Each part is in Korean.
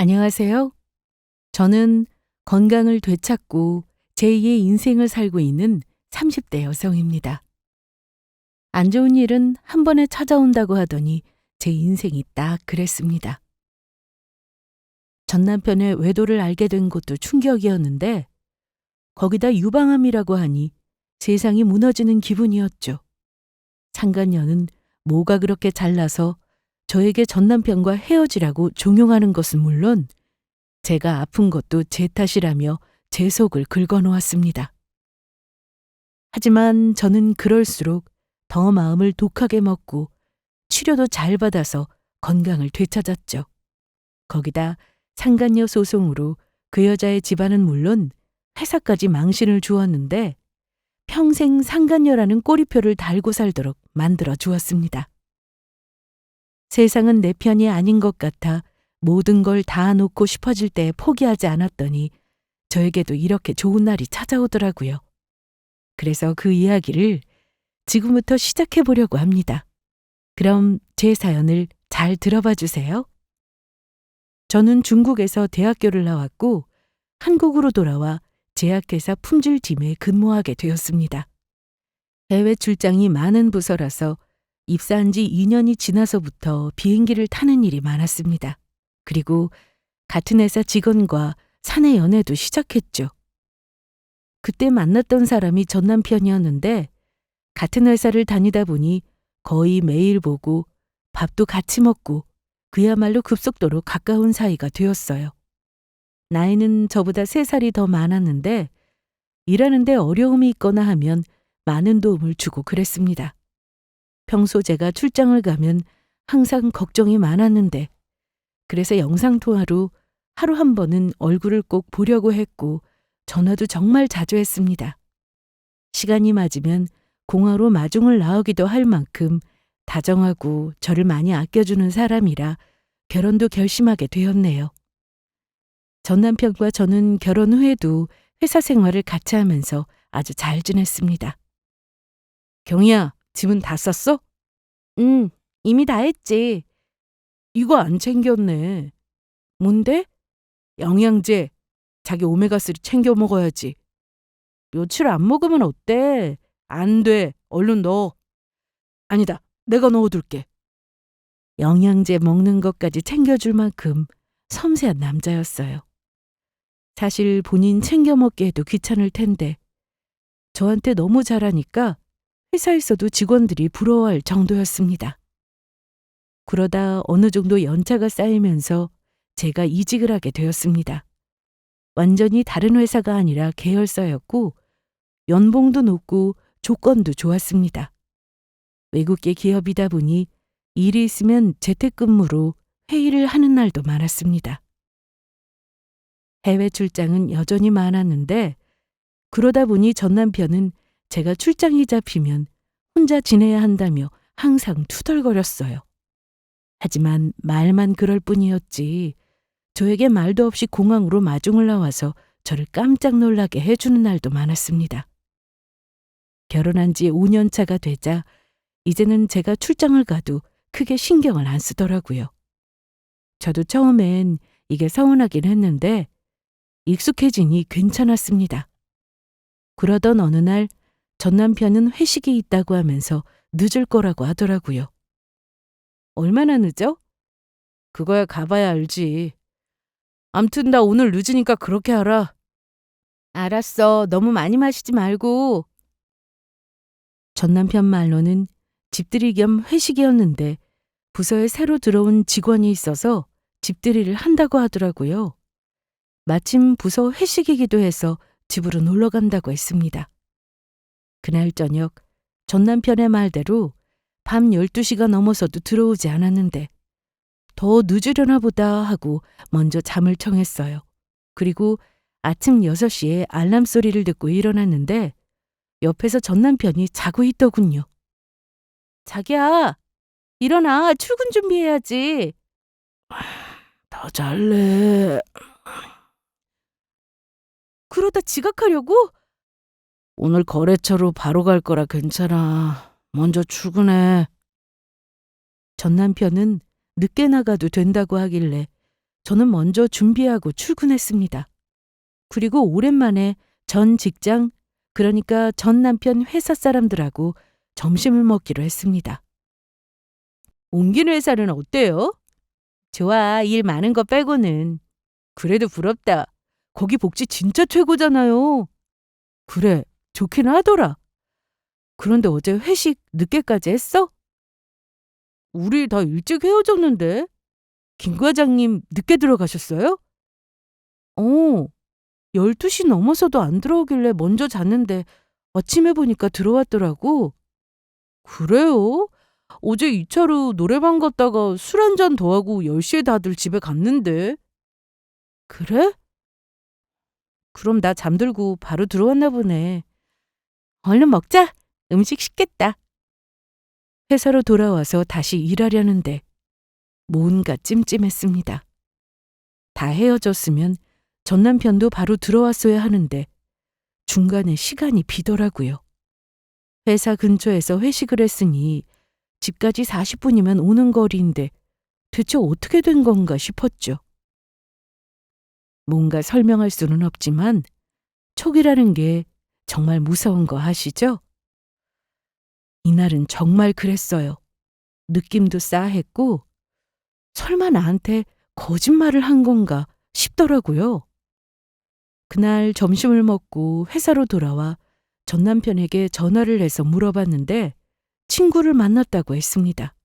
안녕하세요. 저는 건강을 되찾고 제2의 인생을 살고 있는 30대 여성입니다. 안 좋은 일은 한 번에 찾아온다고 하더니 제 인생이 딱 그랬습니다. 전 남편의 외도를 알게 된 것도 충격이었는데 거기다 유방암이라고 하니 세상이 무너지는 기분이었죠. 상간녀는 뭐가 그렇게 잘나서 저에게 전 남편과 헤어지라고 종용하는 것은 물론 제가 아픈 것도 제 탓이라며 제 속을 긁어놓았습니다. 하지만 저는 그럴수록 더 마음을 독하게 먹고 치료도 잘 받아서 건강을 되찾았죠. 거기다 상간녀 소송으로 그 여자의 집안은 물론 회사까지 망신을 주었는데 평생 상간녀라는 꼬리표를 달고 살도록 만들어 주었습니다. 세상은 내 편이 아닌 것 같아 모든 걸 다 놓고 싶어질 때 포기하지 않았더니 저에게도 이렇게 좋은 날이 찾아오더라고요. 그래서 그 이야기를 지금부터 시작해 보려고 합니다. 그럼 제 사연을 잘 들어봐 주세요. 저는 중국에서 대학교를 나왔고 한국으로 돌아와 제약회사 품질팀에 근무하게 되었습니다. 해외 출장이 많은 부서라서 입사한 지 2년이 지나서부터 비행기를 타는 일이 많았습니다. 그리고 같은 회사 직원과 사내 연애도 시작했죠. 그때 만났던 사람이 전 남편이었는데 같은 회사를 다니다 보니 거의 매일 보고 밥도 같이 먹고 그야말로 급속도로 가까운 사이가 되었어요. 나이는 저보다 3살이 더 많았는데 일하는데 어려움이 있거나 하면 많은 도움을 주고 그랬습니다. 평소 제가 출장을 가면 항상 걱정이 많았는데 그래서 영상통화로 하루 한 번은 얼굴을 꼭 보려고 했고 전화도 정말 자주 했습니다. 시간이 맞으면 공화로 마중을 나오기도 할 만큼 다정하고 저를 많이 아껴주는 사람이라 결혼도 결심하게 되었네요. 전 남편과 저는 결혼 후에도 회사 생활을 같이 하면서 아주 잘 지냈습니다. 경희야, 짐은 다 쌌어? 응, 이미 다 했지. 이거 안 챙겼네. 뭔데? 영양제. 자기 오메가3 챙겨 먹어야지. 며칠 안 먹으면 어때? 안 돼. 얼른 넣어. 아니다. 내가 넣어둘게. 영양제 먹는 것까지 챙겨줄 만큼 섬세한 남자였어요. 사실 본인 챙겨 먹기에도 귀찮을 텐데 저한테 너무 잘하니까 회사에서도 직원들이 부러워할 정도였습니다. 그러다 어느 정도 연차가 쌓이면서 제가 이직을 하게 되었습니다. 완전히 다른 회사가 아니라 계열사였고 연봉도 높고 조건도 좋았습니다. 외국계 기업이다 보니 일이 있으면 재택근무로 회의를 하는 날도 많았습니다. 해외 출장은 여전히 많았는데 그러다 보니 전 남편은 제가 출장이 잡히면 혼자 지내야 한다며 항상 투덜거렸어요. 하지만 말만 그럴 뿐이었지 저에게 말도 없이 공항으로 마중을 나와서 저를 깜짝 놀라게 해주는 날도 많았습니다. 결혼한 지 5년 차가 되자 이제는 제가 출장을 가도 크게 신경을 안 쓰더라고요. 저도 처음엔 이게 서운하긴 했는데 익숙해지니 괜찮았습니다. 그러던 어느 날 전 남편은 회식이 있다고 하면서 늦을 거라고 하더라고요. 얼마나 늦어? 그거야 가봐야 알지. 암튼 나 오늘 늦으니까 그렇게 하라. 알았어. 너무 많이 마시지 말고. 전 남편 말로는 집들이 겸 회식이었는데 부서에 새로 들어온 직원이 있어서 집들이를 한다고 하더라고요. 마침 부서 회식이기도 해서 집으로 놀러 간다고 했습니다. 그날 저녁 전 남편의 말대로 밤 12시가 넘어서도 들어오지 않았는데 더 늦으려나 보다 하고 먼저 잠을 청했어요. 그리고 아침 6시에 알람 소리를 듣고 일어났는데 옆에서 전 남편이 자고 있더군요. 자기야, 일어나. 출근 준비해야지. 더 잘래. 그러다 지각하려고? 오늘 거래처로 바로 갈 거라 괜찮아. 먼저 출근해. 전 남편은 늦게 나가도 된다고 하길래 저는 먼저 준비하고 출근했습니다. 그리고 오랜만에 전 직장, 그러니까 전 남편 회사 사람들하고 점심을 먹기로 했습니다. 옮긴 회사는 어때요? 좋아, 일 많은 거 빼고는. 그래도 부럽다. 거기 복지 진짜 최고잖아요. 그래, 좋긴 하더라. 그런데 어제 회식 늦게까지 했어? 우리 다 일찍 헤어졌는데. 김 과장님 늦게 들어가셨어요? 어, 12시 넘어서도 안 들어오길래 먼저 잤는데 아침에 보니까 들어왔더라고. 그래요? 어제 2차로 노래방 갔다가 술 한 잔 더 하고 10시에 다들 집에 갔는데. 그래? 그럼 나 잠들고 바로 들어왔나 보네. 얼른 먹자. 음식 식겠다. 회사로 돌아와서 다시 일하려는데 뭔가 찜찜했습니다. 다 헤어졌으면 전 남편도 바로 들어왔어야 하는데 중간에 시간이 비더라고요. 회사 근처에서 회식을 했으니 집까지 40분이면 오는 거리인데 대체 어떻게 된 건가 싶었죠. 뭔가 설명할 수는 없지만 촉이라는 게 정말 무서운 거 아시죠? 이날은 정말 그랬어요. 느낌도 싸했고 설마 나한테 거짓말을 한 건가 싶더라고요. 그날 점심을 먹고 회사로 돌아와 전 남편에게 전화를 해서 물어봤는데 친구를 만났다고 했습니다.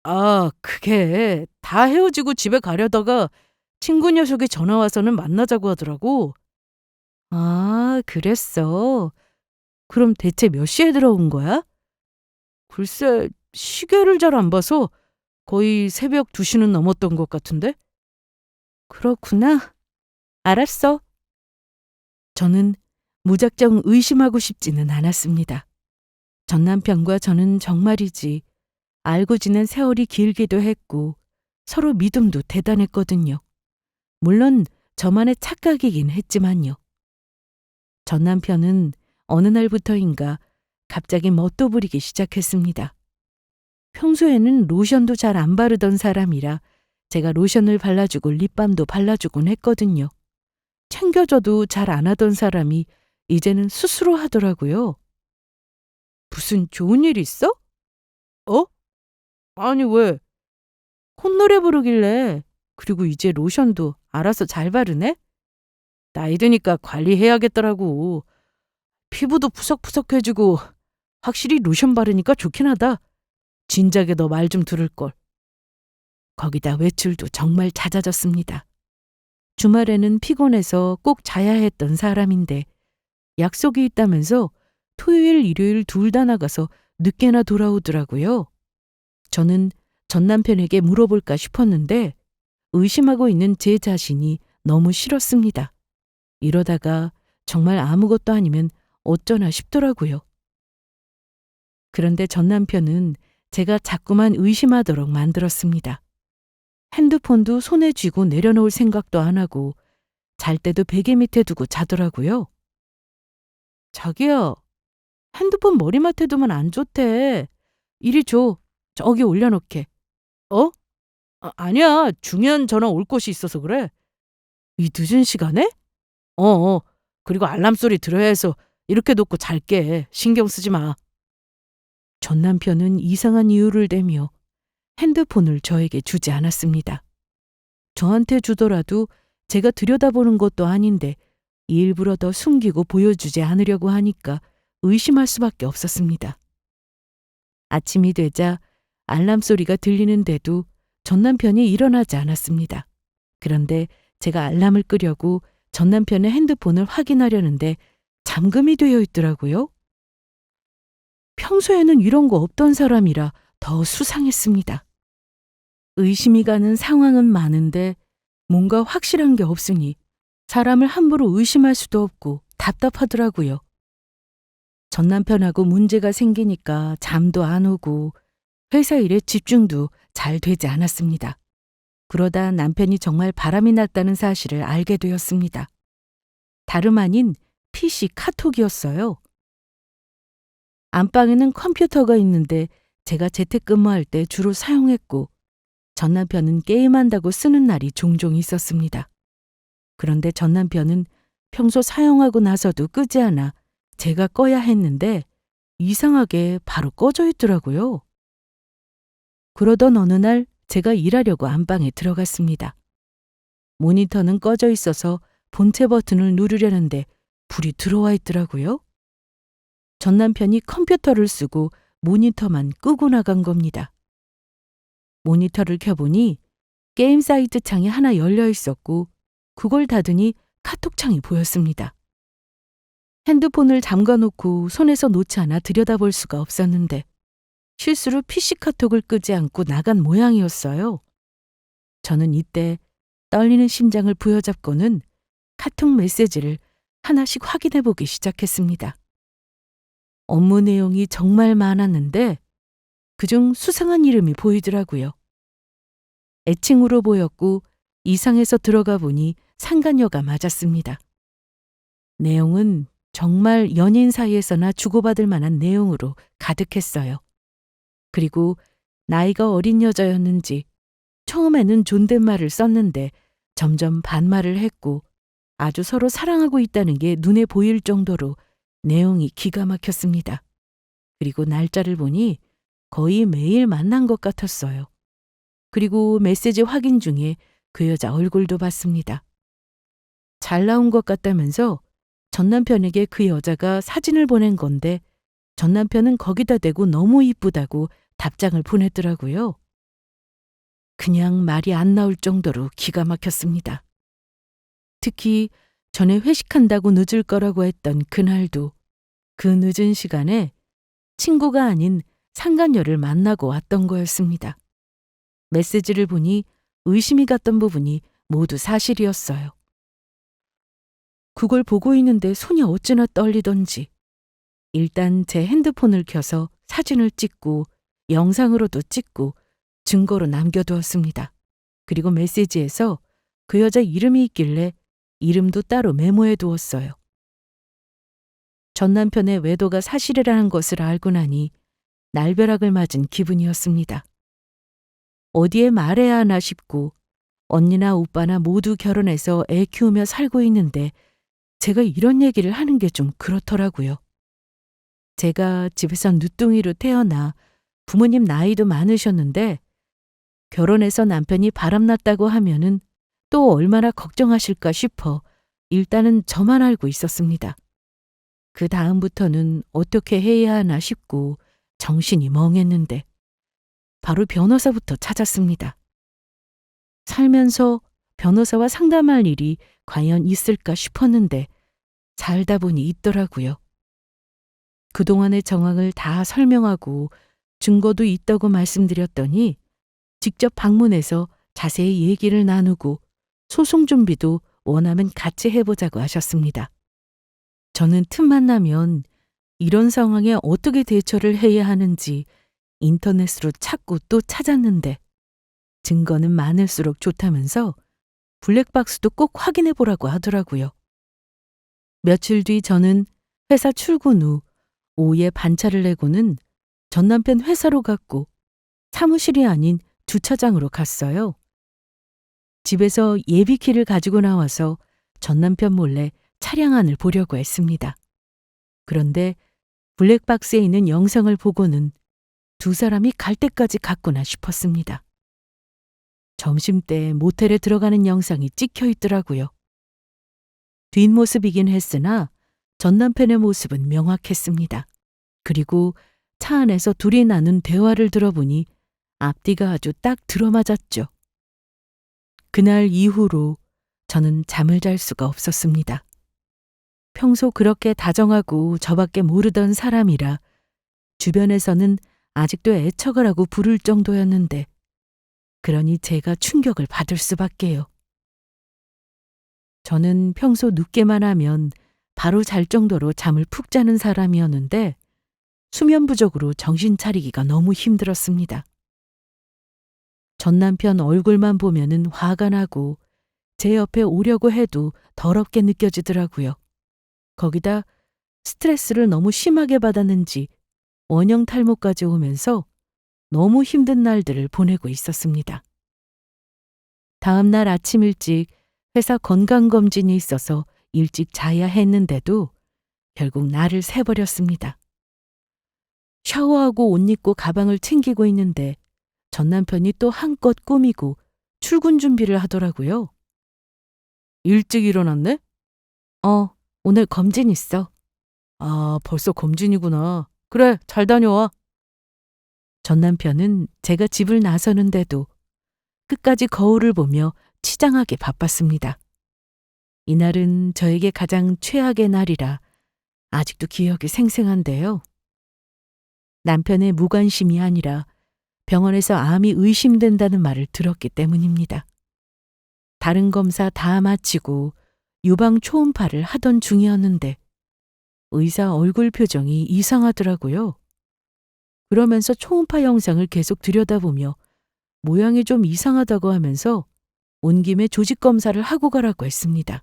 아, 그게 다 헤어지고 집에 가려다가 친구 녀석이 전화 와서는 만나자고 하더라고. 아, 그랬어. 그럼 대체 몇 시에 들어온 거야? 글쎄, 시계를 잘 안 봐서 거의 새벽 2시는 넘었던 것 같은데? 그렇구나. 알았어. 저는 무작정 의심하고 싶지는 않았습니다. 전 남편과 저는 정말이지 알고 지낸 세월이 길기도 했고 서로 믿음도 대단했거든요. 물론 저만의 착각이긴 했지만요. 전 남편은 어느 날부터인가 갑자기 멋도 부리기 시작했습니다. 평소에는 로션도 잘 안 바르던 사람이라 제가 로션을 발라주고 립밤도 발라주곤 했거든요. 챙겨줘도 잘 안 하던 사람이 이제는 스스로 하더라고요. 무슨 좋은 일 있어? 어? 아니 왜? 콧노래 부르길래. 그리고 이제 로션도 알아서 잘 바르네? 나이 드니까 관리해야겠더라고. 피부도 푸석푸석해지고 확실히 로션 바르니까 좋긴 하다. 진작에 너 말 좀 들을걸. 거기다 외출도 정말 잦아졌습니다. 주말에는 피곤해서 꼭 자야 했던 사람인데 약속이 있다면서 토요일, 일요일 둘 다 나가서 늦게나 돌아오더라고요. 저는 전 남편에게 물어볼까 싶었는데 의심하고 있는 제 자신이 너무 싫었습니다. 이러다가 정말 아무것도 아니면 어쩌나 싶더라고요. 그런데 전 남편은 제가 자꾸만 의심하도록 만들었습니다. 핸드폰도 손에 쥐고 내려놓을 생각도 안 하고 잘 때도 베개 밑에 두고 자더라고요. 자기야, 핸드폰 머리맡에 두면 안 좋대. 이리 줘. 저기 올려놓게. 어? 아니야. 중요한 전화 올 곳이 있어서 그래. 이 늦은 시간에? 어어. 그리고 알람 소리 들어야 해서 이렇게 놓고 잘게. 신경 쓰지 마. 전 남편은 이상한 이유를 대며 핸드폰을 저에게 주지 않았습니다. 저한테 주더라도 제가 들여다보는 것도 아닌데 일부러 더 숨기고 보여주지 않으려고 하니까 의심할 수밖에 없었습니다. 아침이 되자 알람 소리가 들리는데도 전 남편이 일어나지 않았습니다. 그런데 제가 알람을 끄려고 전 남편의 핸드폰을 확인하려는데 잠금이 되어 있더라고요. 평소에는 이런 거 없던 사람이라 더 수상했습니다. 의심이 가는 상황은 많은데 뭔가 확실한 게 없으니 사람을 함부로 의심할 수도 없고 답답하더라고요. 전 남편하고 문제가 생기니까 잠도 안 오고 회사 일에 집중도 잘 되지 않았습니다. 그러다 남편이 정말 바람이 났다는 사실을 알게 되었습니다. 다름 아닌 PC 카톡이었어요. 안방에는 컴퓨터가 있는데 제가 재택근무할 때 주로 사용했고 전 남편은 게임한다고 쓰는 날이 종종 있었습니다. 그런데 전 남편은 평소 사용하고 나서도 끄지 않아 제가 꺼야 했는데 이상하게 바로 꺼져 있더라고요. 그러던 어느 날 제가 일하려고 안방에 들어갔습니다. 모니터는 꺼져 있어서 본체 버튼을 누르려는데 불이 들어와 있더라고요. 전 남편이 컴퓨터를 쓰고 모니터만 끄고 나간 겁니다. 모니터를 켜보니 게임 사이트 창이 하나 열려 있었고 그걸 닫으니 카톡 창이 보였습니다. 핸드폰을 잠가놓고 손에서 놓지 않아 들여다볼 수가 없었는데 실수로 PC 카톡을 끄지 않고 나간 모양이었어요. 저는 이때 떨리는 심장을 부여잡고는 카톡 메시지를 하나씩 확인해 보기 시작했습니다. 업무 내용이 정말 많았는데 그중 수상한 이름이 보이더라고요. 애칭으로 보였고 이상해서 들어가 보니 상간녀가 맞았습니다. 내용은 정말 연인 사이에서나 주고받을 만한 내용으로 가득했어요. 그리고 나이가 어린 여자였는지 처음에는 존댓말을 썼는데 점점 반말을 했고 아주 서로 사랑하고 있다는 게 눈에 보일 정도로 내용이 기가 막혔습니다. 그리고 날짜를 보니 거의 매일 만난 것 같았어요. 그리고 메시지 확인 중에 그 여자 얼굴도 봤습니다. 잘 나온 것 같다면서 전 남편에게 그 여자가 사진을 보낸 건데 전 남편은 거기다 대고 너무 이쁘다고 답장을 보냈더라고요. 그냥 말이 안 나올 정도로 기가 막혔습니다. 특히 전에 회식한다고 늦을 거라고 했던 그날도 그 늦은 시간에 친구가 아닌 상간녀를 만나고 왔던 거였습니다. 메시지를 보니 의심이 갔던 부분이 모두 사실이었어요. 그걸 보고 있는데 손이 어찌나 떨리던지 일단 제 핸드폰을 켜서 사진을 찍고 영상으로도 찍고 증거로 남겨두었습니다. 그리고 메시지에서 그 여자 이름이 있길래 이름도 따로 메모해 두었어요. 전 남편의 외도가 사실이라는 것을 알고 나니 날벼락을 맞은 기분이었습니다. 어디에 말해야 하나 싶고 언니나 오빠나 모두 결혼해서 애 키우며 살고 있는데 제가 이런 얘기를 하는 게 좀 그렇더라고요. 제가 집에서 늦둥이로 태어나 부모님 나이도 많으셨는데 결혼해서 남편이 바람났다고 하면은 또 얼마나 걱정하실까 싶어 일단은 저만 알고 있었습니다. 그 다음부터는 어떻게 해야 하나 싶고 정신이 멍했는데 바로 변호사부터 찾았습니다. 살면서 변호사와 상담할 일이 과연 있을까 싶었는데 살다 보니 있더라고요. 그동안의 정황을 다 설명하고 증거도 있다고 말씀드렸더니 직접 방문해서 자세히 얘기를 나누고 소송 준비도 원하면 같이 해보자고 하셨습니다. 저는 틈만 나면 이런 상황에 어떻게 대처를 해야 하는지 인터넷으로 찾고 또 찾았는데 증거는 많을수록 좋다면서 블랙박스도 꼭 확인해 보라고 하더라고요. 며칠 뒤 저는 회사 출근 후 오후에 반차를 내고는 전 남편 회사로 갔고 사무실이 아닌 주차장으로 갔어요. 집에서 예비키를 가지고 나와서 전 남편 몰래 차량 안을 보려고 했습니다. 그런데 블랙박스에 있는 영상을 보고는 두 사람이 갈 때까지 갔구나 싶었습니다. 점심때 모텔에 들어가는 영상이 찍혀 있더라고요. 뒷모습이긴 했으나 전 남편의 모습은 명확했습니다. 그리고 차 안에서 둘이 나눈 대화를 들어보니 앞뒤가 아주 딱 들어맞았죠. 그날 이후로 저는 잠을 잘 수가 없었습니다. 평소 그렇게 다정하고 저밖에 모르던 사람이라 주변에서는 아직도 애척을 하고 부를 정도였는데 그러니 제가 충격을 받을 수밖에요. 저는 평소 눕게만 하면 바로 잘 정도로 잠을 푹 자는 사람이었는데 수면 부족으로 정신 차리기가 너무 힘들었습니다. 전 남편 얼굴만 보면은 화가 나고 제 옆에 오려고 해도 더럽게 느껴지더라고요. 거기다 스트레스를 너무 심하게 받았는지 원형 탈모까지 오면서 너무 힘든 날들을 보내고 있었습니다. 다음 날 아침 일찍 회사 건강검진이 있어서 일찍 자야 했는데도 결국 날을 새버렸습니다. 샤워하고 옷 입고 가방을 챙기고 있는데 전 남편이 또 한껏 꾸미고 출근 준비를 하더라고요. 일찍 일어났네? 오늘 검진 있어. 아, 벌써 검진이구나. 그래, 잘 다녀와. 전 남편은 제가 집을 나서는데도 끝까지 거울을 보며 치장하게 바빴습니다. 이날은 저에게 가장 최악의 날이라 아직도 기억이 생생한데요. 남편의 무관심이 아니라 병원에서 암이 의심된다는 말을 들었기 때문입니다. 다른 검사 다 마치고 유방 초음파를 하던 중이었는데 의사 얼굴 표정이 이상하더라고요. 그러면서 초음파 영상을 계속 들여다보며 모양이 좀 이상하다고 하면서 온 김에 조직 검사를 하고 가라고 했습니다.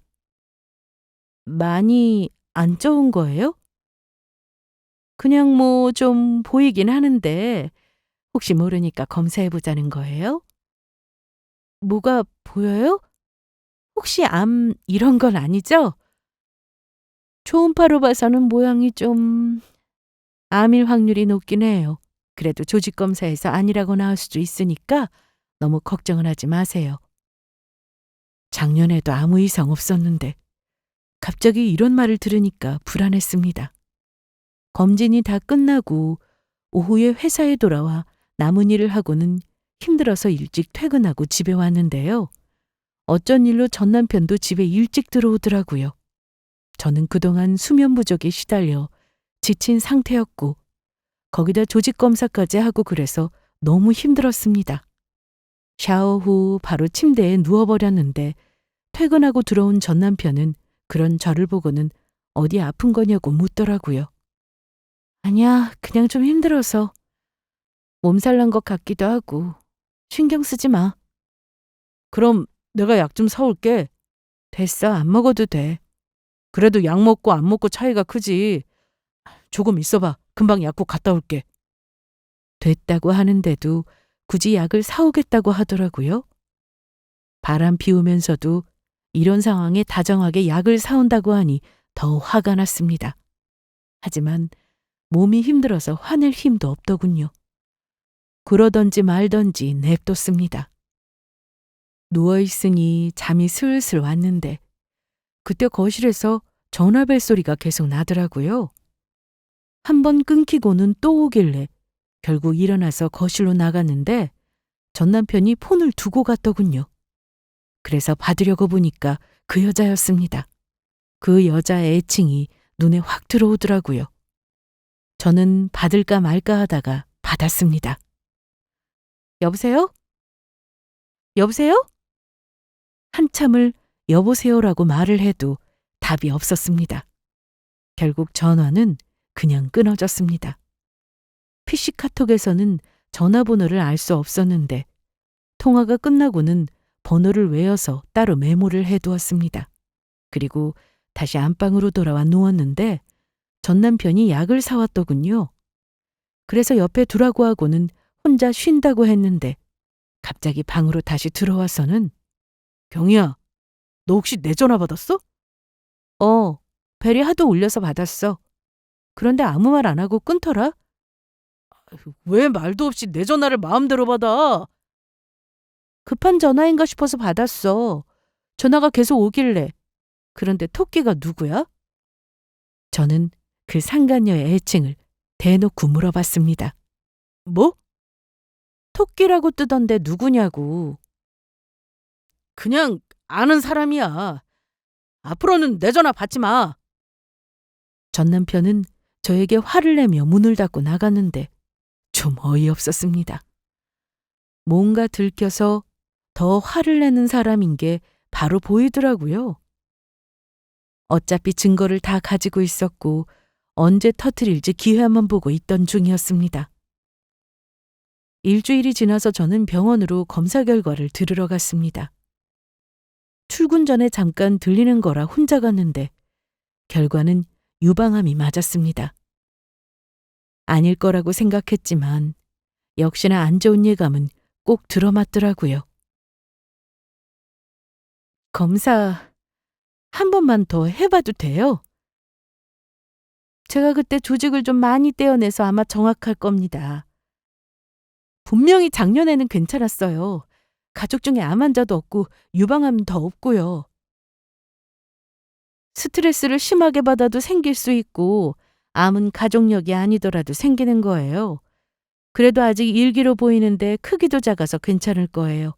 많이 안 좋은 거예요? 그냥 뭐 좀 보이긴 하는데 혹시 모르니까 검사해보자는 거예요? 뭐가 보여요? 혹시 암 이런 건 아니죠? 초음파로 봐서는 모양이 좀 암일 확률이 높긴 해요. 그래도 조직 검사에서 아니라고 나올 수도 있으니까 너무 걱정을 하지 마세요. 작년에도 아무 이상 없었는데 갑자기 이런 말을 들으니까 불안했습니다. 검진이 다 끝나고 오후에 회사에 돌아와 남은 일을 하고는 힘들어서 일찍 퇴근하고 집에 왔는데요. 어쩐 일로 전 남편도 집에 일찍 들어오더라고요. 저는 그동안 수면 부족에 시달려 지친 상태였고 거기다 조직 검사까지 하고 그래서 너무 힘들었습니다. 샤워 후 바로 침대에 누워버렸는데 퇴근하고 들어온 전 남편은 그런 저를 보고는 어디 아픈 거냐고 묻더라고요. 아니야, 그냥 좀 힘들어서. 몸살 난 것 같기도 하고. 신경 쓰지 마. 그럼 내가 약 좀 사올게. 됐어, 안 먹어도 돼. 그래도 약 먹고 안 먹고 차이가 크지. 조금 있어봐. 금방 약국 갔다 올게. 됐다고 하는데도 굳이 약을 사오겠다고 하더라고요. 바람 피우면서도 이런 상황에 다정하게 약을 사온다고 하니 더 화가 났습니다. 하지만 몸이 힘들어서 화낼 힘도 없더군요. 그러던지 말던지 냅뒀습니다. 누워있으니 잠이 슬슬 왔는데 그때 거실에서 전화벨 소리가 계속 나더라고요. 한 번 끊기고는 또 오길래 결국 일어나서 거실로 나갔는데 전 남편이 폰을 두고 갔더군요. 그래서 받으려고 보니까 그 여자였습니다. 그 여자의 애칭이 눈에 확 들어오더라고요. 저는 받을까 말까 하다가 받았습니다. 여보세요? 여보세요? 한참을 여보세요라고 말을 해도 답이 없었습니다. 결국 전화는 그냥 끊어졌습니다. PC 카톡에서는 전화번호를 알 수 없었는데 통화가 끝나고는 번호를 외워서 따로 메모를 해두었습니다. 그리고 다시 안방으로 돌아와 누웠는데 전 남편이 약을 사왔더군요. 그래서 옆에 두라고 하고는 혼자 쉰다고 했는데 갑자기 방으로 다시 들어와서는 경희야, 너 혹시 내 전화 받았어? 벨이 하도 울려서 받았어. 그런데 아무 말 안 하고 끊더라. 왜 말도 없이 내 전화를 마음대로 받아? 급한 전화인가 싶어서 받았어. 전화가 계속 오길래. 그런데 토끼가 누구야? 저는 그 상간녀의 애칭을 대놓고 물어봤습니다. 뭐? 토끼라고 뜨던데 누구냐고. 그냥 아는 사람이야. 앞으로는 내 전화 받지 마. 전 남편은 저에게 화를 내며 문을 닫고 나갔는데 좀 어이없었습니다. 뭔가 들켜서 더 화를 내는 사람인 게 바로 보이더라고요. 어차피 증거를 다 가지고 있었고 언제 터뜨릴지 기회만 보고 있던 중이었습니다. 일주일이 지나서 저는 병원으로 검사 결과를 들으러 갔습니다. 출근 전에 잠깐 들리는 거라 혼자 갔는데 결과는 유방암이 맞았습니다. 아닐 거라고 생각했지만 역시나 안 좋은 예감은 꼭 들어맞더라고요. 검사 한 번만 더 해봐도 돼요? 제가 그때 조직을 좀 많이 떼어내서 아마 정확할 겁니다. 분명히 작년에는 괜찮았어요. 가족 중에 암 환자도 없고 유방암도 없고요. 스트레스를 심하게 받아도 생길 수 있고 암은 가족력이 아니더라도 생기는 거예요. 그래도 아직 일기로 보이는데 크기도 작아서 괜찮을 거예요.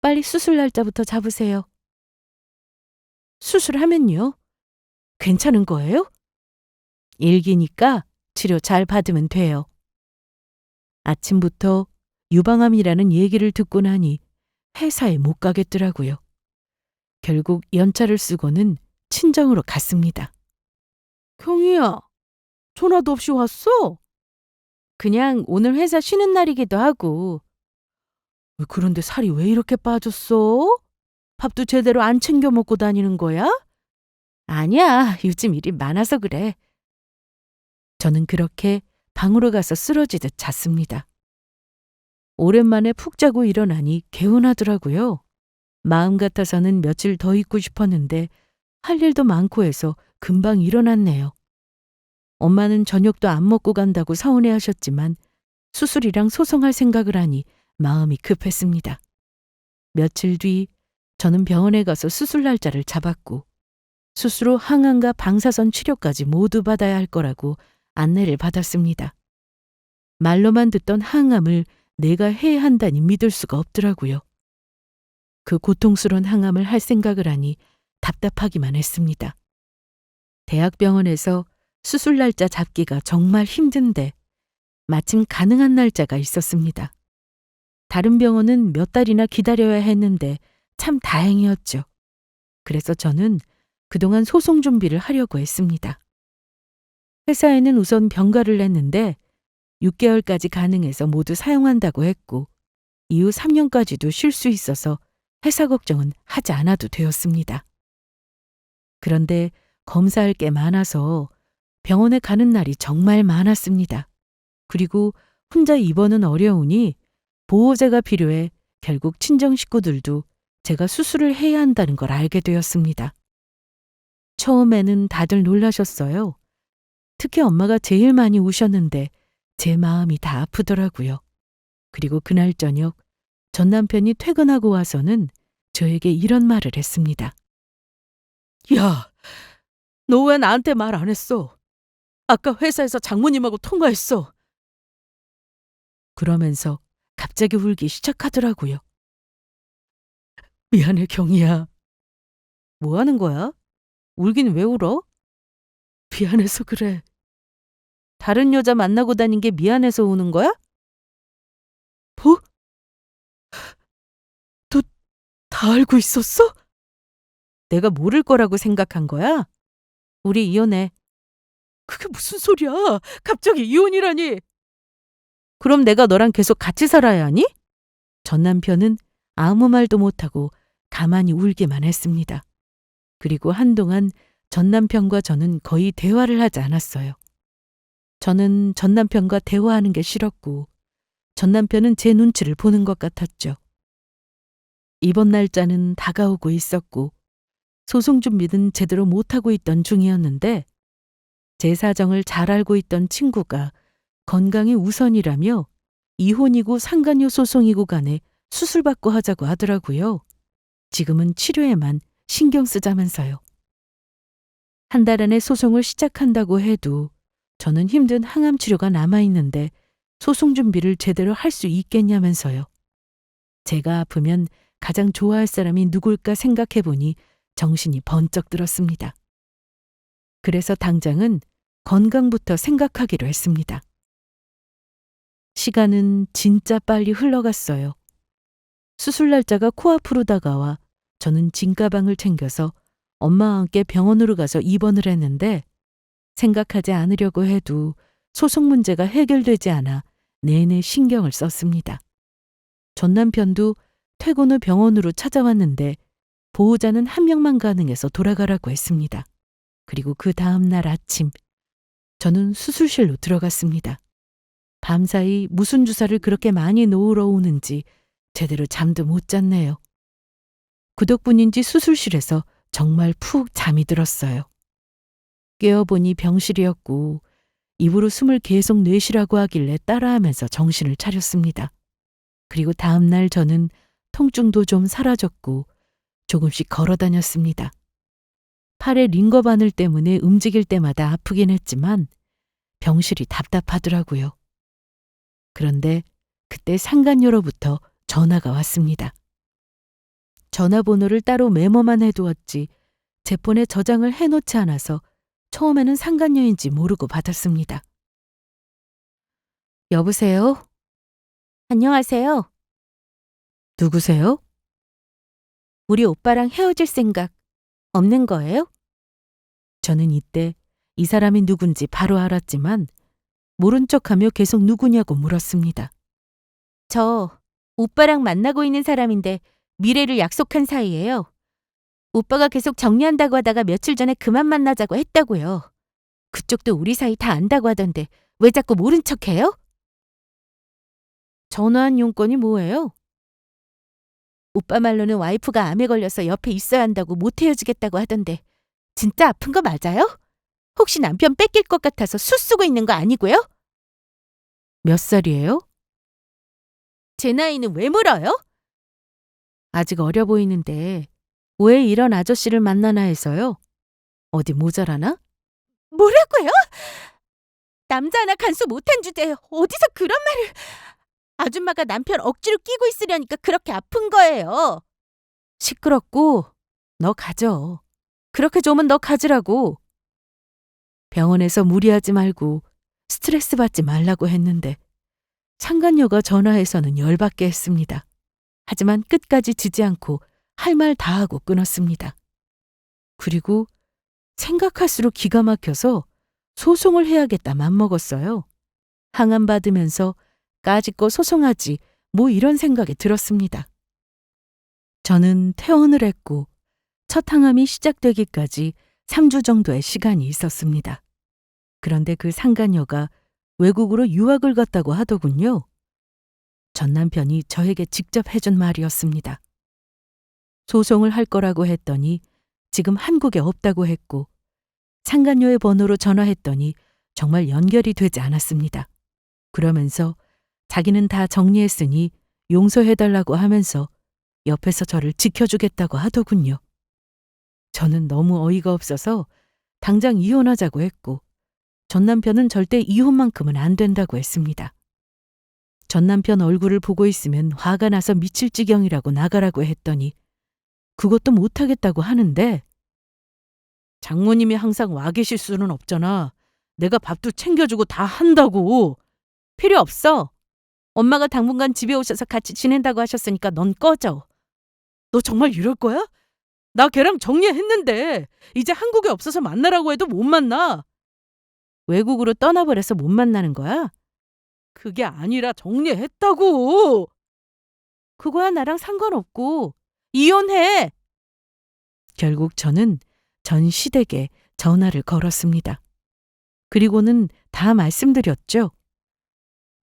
빨리 수술 날짜부터 잡으세요. 수술하면요? 괜찮은 거예요? 일기니까 치료 잘 받으면 돼요. 아침부터 유방암이라는 얘기를 듣고 나니 회사에 못 가겠더라고요. 결국 연차를 쓰고는 친정으로 갔습니다. 경희야, 전화도 없이 왔어? 그냥 오늘 회사 쉬는 날이기도 하고. 그런데 살이 왜 이렇게 빠졌어? 밥도 제대로 안 챙겨 먹고 다니는 거야? 아니야, 요즘 일이 많아서 그래. 저는 그렇게 방으로 가서 쓰러지듯 잤습니다. 오랜만에 푹 자고 일어나니 개운하더라고요. 마음 같아서는 며칠 더 있고 싶었는데 할 일도 많고 해서 금방 일어났네요. 엄마는 저녁도 안 먹고 간다고 서운해하셨지만 수술이랑 소송할 생각을 하니 마음이 급했습니다. 며칠 뒤 저는 병원에 가서 수술 날짜를 잡았고 수술 후 항암과 방사선 치료까지 모두 받아야 할 거라고 안내를 받았습니다. 말로만 듣던 항암을 내가 해야 한다니 믿을 수가 없더라고요. 그 고통스러운 항암을 할 생각을 하니 답답하기만 했습니다. 대학병원에서 수술 날짜 잡기가 정말 힘든데 마침 가능한 날짜가 있었습니다. 다른 병원은 몇 달이나 기다려야 했는데 참 다행이었죠. 그래서 저는 그동안 소송 준비를 하려고 했습니다. 회사에는 우선 병가를 냈는데 6개월까지 가능해서 모두 사용한다고 했고 이후 3년까지도 쉴 수 있어서 회사 걱정은 하지 않아도 되었습니다. 그런데 검사할 게 많아서 병원에 가는 날이 정말 많았습니다. 그리고 혼자 입원은 어려우니 보호자가 필요해 결국 친정 식구들도 제가 수술을 해야 한다는 걸 알게 되었습니다. 처음에는 다들 놀라셨어요. 특히 엄마가 제일 많이 우셨는데 제 마음이 다 아프더라고요. 그리고 그날 저녁 전 남편이 퇴근하고 와서는 저에게 이런 말을 했습니다. 야, 너 왜 나한테 말 안 했어? 아까 회사에서 장모님하고 통화했어. 그러면서 갑자기 울기 시작하더라고요. 미안해, 경희야. 뭐 하는 거야? 울긴 왜 울어? 미안해서 그래. 다른 여자 만나고 다닌 게 미안해서 우는 거야? 뭐? 너 다 알고 있었어? 내가 모를 거라고 생각한 거야? 우리 이혼해. 그게 무슨 소리야? 갑자기 이혼이라니. 그럼 내가 너랑 계속 같이 살아야 하니? 전 남편은 아무 말도 못하고 가만히 울기만 했습니다. 그리고 한동안 전 남편과 저는 거의 대화를 하지 않았어요. 저는 전 남편과 대화하는 게 싫었고 전 남편은 제 눈치를 보는 것 같았죠. 이번 날짜는 다가오고 있었고 소송 준비는 제대로 못하고 있던 중이었는데 제 사정을 잘 알고 있던 친구가 건강이 우선이라며 이혼이고 상간녀 소송이고 간에 수술받고 하자고 하더라고요. 지금은 치료에만 신경 쓰자면서요. 한 달 안에 소송을 시작한다고 해도 저는 힘든 항암 치료가 남아있는데 소송 준비를 제대로 할 수 있겠냐면서요. 제가 아프면 가장 좋아할 사람이 누굴까 생각해보니 정신이 번쩍 들었습니다. 그래서 당장은 건강부터 생각하기로 했습니다. 시간은 진짜 빨리 흘러갔어요. 수술 날짜가 코앞으로 다가와 저는 짐가방을 챙겨서 엄마와 함께 병원으로 가서 입원을 했는데 생각하지 않으려고 해도 소송 문제가 해결되지 않아 내내 신경을 썼습니다. 전 남편도 퇴근 후 병원으로 찾아왔는데 보호자는 한 명만 가능해서 돌아가라고 했습니다. 그리고 그 다음 날 아침 저는 수술실로 들어갔습니다. 밤사이 무슨 주사를 그렇게 많이 놓으러 오는지 제대로 잠도 못 잤네요. 그 덕분인지 수술실에서 정말 푹 잠이 들었어요. 깨어보니 병실이었고 입으로 숨을 계속 내쉬라고 하길래 따라하면서 정신을 차렸습니다. 그리고 다음 날 저는 통증도 좀 사라졌고 조금씩 걸어 다녔습니다. 팔에 링거 바늘 때문에 움직일 때마다 아프긴 했지만 병실이 답답하더라고요. 그런데 그때 상간녀로부터 전화가 왔습니다. 전화번호를 따로 메모만 해두었지 제 폰에 저장을 해놓지 않아서 처음에는 상간녀인지 모르고 받았습니다. 여보세요? 안녕하세요. 누구세요? 우리 오빠랑 헤어질 생각 없는 거예요? 저는 이때 이 사람이 누군지 바로 알았지만 모른 척하며 계속 누구냐고 물었습니다. 저 오빠랑 만나고 있는 사람인데 미래를 약속한 사이예요. 오빠가 계속 정리한다고 하다가 며칠 전에 그만 만나자고 했다고요. 그쪽도 우리 사이 다 안다고 하던데 왜 자꾸 모른 척해요? 전화한 용건이 뭐예요? 오빠 말로는 와이프가 암에 걸려서 옆에 있어야 한다고 못 헤어지겠다고 하던데 진짜 아픈 거 맞아요? 혹시 남편 뺏길 것 같아서 수 쓰고 있는 거 아니고요? 몇 살이에요? 제 나이는 왜 물어요? 아직 어려 보이는데 왜 이런 아저씨를 만나나 해서요. 어디 모자라나? 뭐라고요? 남자 하나 간수 못한 주제에 어디서 그런 말을... 아줌마가 남편 억지로 끼고 있으려니까 그렇게 아픈 거예요. 시끄럽고 너 가져. 그렇게 좋으면 너 가지라고. 병원에서 무리하지 말고 스트레스 받지 말라고 했는데 상간녀가 전화해서는 열받게 했습니다. 하지만 끝까지 지지 않고 할 말 다 하고 끊었습니다. 그리고 생각할수록 기가 막혀서 소송을 해야겠다 맘먹었어요. 항암 받으면서 까짓거 소송하지 뭐 이런 생각이 들었습니다. 저는 퇴원을 했고 첫 항암이 시작되기까지 3주 정도의 시간이 있었습니다. 그런데 그 상간녀가 외국으로 유학을 갔다고 하더군요. 전 남편이 저에게 직접 해준 말이었습니다. 소송을 할 거라고 했더니 지금 한국에 없다고 했고 상간녀의 번호로 전화했더니 정말 연결이 되지 않았습니다. 그러면서 자기는 다 정리했으니 용서해달라고 하면서 옆에서 저를 지켜주겠다고 하더군요. 저는 너무 어이가 없어서 당장 이혼하자고 했고 전 남편은 절대 이혼만큼은 안 된다고 했습니다. 전 남편 얼굴을 보고 있으면 화가 나서 미칠 지경이라고 나가라고 했더니 그것도 못하겠다고 하는데 장모님이 항상 와 계실 수는 없잖아. 내가 밥도 챙겨주고 다 한다고. 필요 없어. 엄마가 당분간 집에 오셔서 같이 지낸다고 하셨으니까 넌 꺼져. 너 정말 이럴 거야? 나 걔랑 정리했는데 이제 한국에 없어서 만나라고 해도 못 만나. 외국으로 떠나버려서 못 만나는 거야? 그게 아니라 정리했다고. 그거야 나랑 상관없고 이혼해. 결국 저는 전 시댁에 전화를 걸었습니다. 그리고는 다 말씀드렸죠.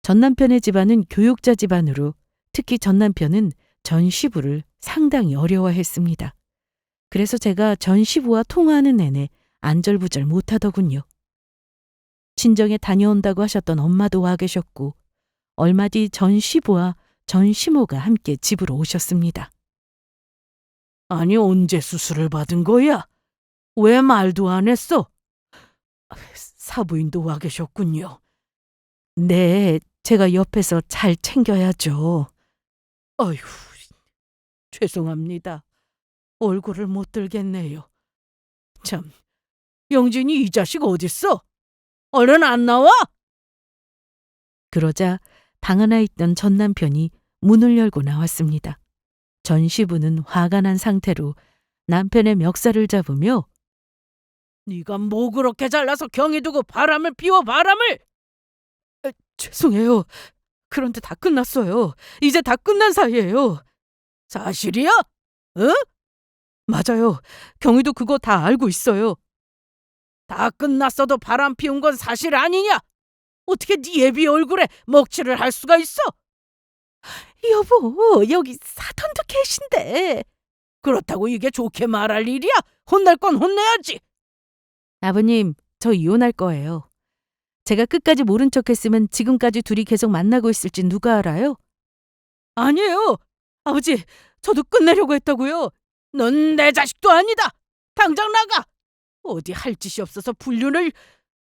전 남편의 집안은 교육자 집안으로 특히 전 남편은 전 시부를 상당히 어려워했습니다. 그래서 제가 전 시부와 통화하는 내내 안절부절 못하더군요. 친정에 다녀온다고 하셨던 엄마도 와 계셨고 얼마 뒤 전 시부와 전 시모가 함께 집으로 오셨습니다. 아니 언제 수술을 받은 거야? 왜 말도 안 했어? 사부인도 와 계셨군요. 네, 제가 옆에서 잘 챙겨야죠. 아휴, 죄송합니다. 얼굴을 못 들겠네요. 참, 영진이 이 자식 어딨어? 얼른 안 나와? 그러자 방 안에 있던 전 남편이 문을 열고 나왔습니다. 전 시부는 화가 난 상태로 남편의 멱살을 잡으며 네가 뭐 그렇게 잘나서 경이 두고 바람을 피워 바람을! 죄송해요. 그런데 다 끝났어요. 이제 다 끝난 사이예요. 사실이야? 응? 맞아요. 경희도 그거 다 알고 있어요. 다 끝났어도 바람 피운 건 사실 아니냐? 어떻게 네 애비 얼굴에 먹칠을 할 수가 있어? 여보, 여기 사돈도 계신데. 그렇다고 이게 좋게 말할 일이야? 혼낼 건 혼내야지. 아버님, 저 이혼할 거예요. 제가 끝까지 모른 척했으면 지금까지 둘이 계속 만나고 있을지 누가 알아요? 아니에요. 아버지, 저도 끝내려고 했다고요. 넌 내 자식도 아니다. 당장 나가. 어디 할 짓이 없어서 불륜을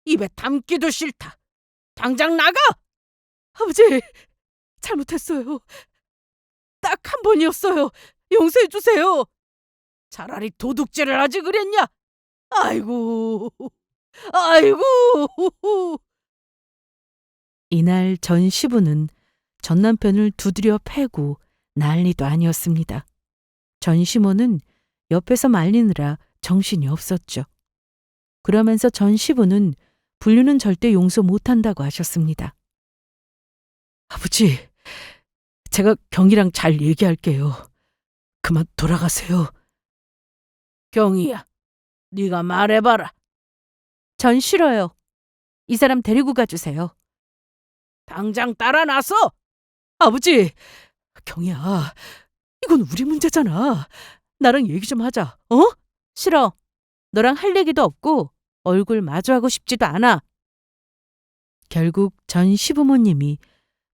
입에 담기도 싫다. 당장 나가. 아버지, 잘못했어요. 딱 한 번이었어요. 용서해 주세요. 차라리 도둑질을 하지 그랬냐? 아이고, 아이고. 이날 전 시부는 전 남편을 두드려 패고 난리도 아니었습니다. 전 시모는 옆에서 말리느라 정신이 없었죠. 그러면서 전 시부는 불륜은 절대 용서 못한다고 하셨습니다. 아버지, 제가 경이랑 잘 얘기할게요. 그만 돌아가세요. 경이야, 네가 말해봐라. 전 싫어요. 이 사람 데리고 가주세요. 당장 따라 나서. 아버지, 경이야, 이건 우리 문제잖아. 나랑 얘기 좀 하자. 어? 싫어. 너랑 할 얘기도 없고 얼굴 마주하고 싶지도 않아. 결국 전 시부모님이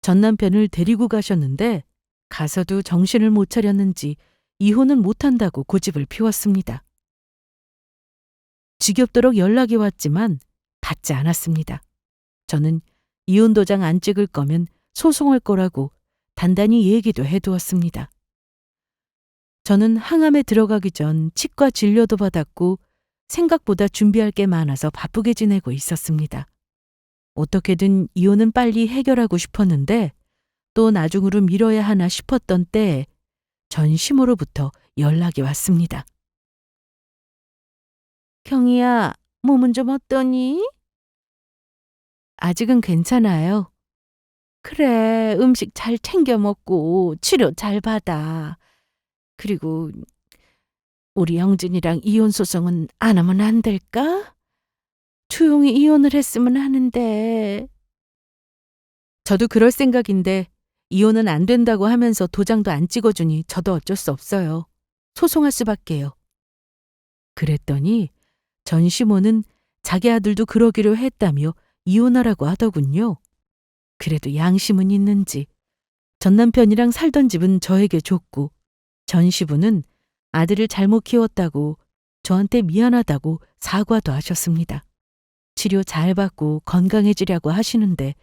전 남편을 데리고 가셨는데 가서도 정신을 못 차렸는지 이혼은 못한다고 고집을 피웠습니다. 지겹도록 연락이 왔지만 받지 않았습니다. 저는 이혼 도장 안 찍을 거면 소송할 거라고 단단히 얘기도 해두었습니다. 저는 항암에 들어가기 전 치과 진료도 받았고 생각보다 준비할 게 많아서 바쁘게 지내고 있었습니다. 어떻게든 이혼은 빨리 해결하고 싶었는데 또 나중으로 미뤄야 하나 싶었던 때에 전 시모로부터 연락이 왔습니다. 경이야, 몸은 좀 어떠니? 아직은 괜찮아요. 그래, 음식 잘 챙겨 먹고 치료 잘 받아. 그리고 우리 영진이랑 이혼 소송은 안 하면 안 될까? 조용히 이혼을 했으면 하는데. 저도 그럴 생각인데 이혼은 안 된다고 하면서 도장도 안 찍어주니 저도 어쩔 수 없어요. 소송할 수밖에요. 그랬더니 전 시모는 자기 아들도 그러기로 했다며 이혼하라고 하더군요. 그래도 양심은 있는지 전 남편이랑 살던 집은 저에게 줬고 전 시부는 아들을 잘못 키웠다고 저한테 미안하다고 사과도 하셨습니다. 치료 잘 받고 건강해지려고 하시는데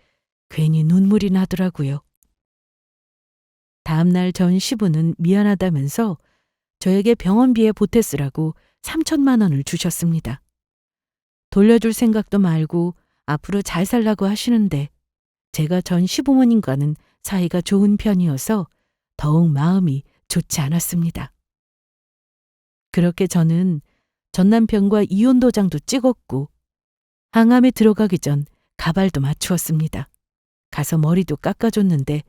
괜히 눈물이 나더라고요. 다음날 전 시부는 미안하다면서 저에게 병원비에 보태 쓰라고 3천만 원을 주셨습니다. 돌려줄 생각도 말고 앞으로 잘 살라고 하시는데 제가 전 시부모님과는 사이가 좋은 편이어서 더욱 마음이 좋지 않았습니다. 그렇게 저는 전 남편과 이혼 도장도 찍었고 항암에 들어가기 전 가발도 맞추었습니다. 가서 머리도 깎아줬는데